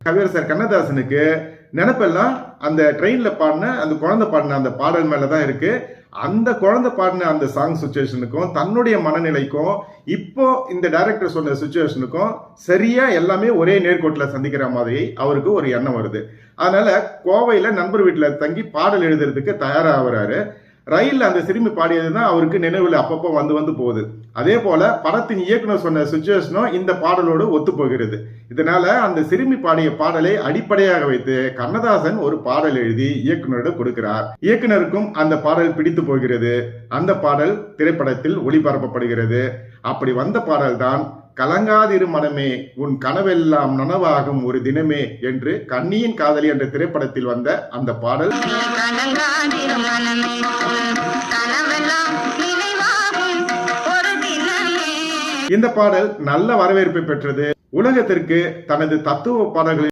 கவியரசர் கண்ணதாசனுக்கு நினைப்பெல்லாம் அந்த ட்ரெயின்ல பாடின அந்த குழந்தை பாடின அந்த பாடல் மேலதான் இருக்கு. அந்த குழந்தை பாடின அந்த சாங் சுச்சுவேஷனுக்கும் தன்னுடைய மனநிலைக்கும் இப்போ இந்த டைரக்டர் சொன்ன சுச்சுவேஷனுக்கும் சரியா எல்லாமே ஒரே நேர்கோட்டில் சந்திக்கிற மாதிரி அவருக்கு ஒரு எண்ணம் வருது. அதனால கோவையில நண்பர் வீட்டுல தங்கி பாடல் எழுதுறதுக்கு தயாராகிறாரு. ரயில்ல அந்த சிறுமி பாடியதுதான் அவருக்கு நினைவுல அப்பப்போ வந்து போகுது. அதே போல படத்தின் இயக்குனர் சொன்ன சுச்சுவேஷனும் இந்த பாடலோடு ஒத்து போகிறது. இதனால அந்த சிறுமி பாடிய பாடலை அடிப்படையாக வைத்து கண்ணதாசன் ஒரு பாடல் எழுதி இயக்குனரிடம் கொடுக்கிறார். இயக்குனருக்கும் அந்த பாடல் பிடித்து போகிறது. அந்த பாடல் திரைப்படத்தில் ஒளிபரப்பப்படுகிறது. அப்படி வந்த பாடல் தான் கலங்காதிரு மனமே உன் கனவெல்லாம் நனவாகும் ஒரு தினமே என்று கண்ணியின் காதலி என்ற திரைப்படத்தில் வந்த அந்த பாடல். இந்த பாடல் நல்ல வரவேற்பை பெற்றது. உலகத்திற்கு தனது தத்துவ பாடல்களின்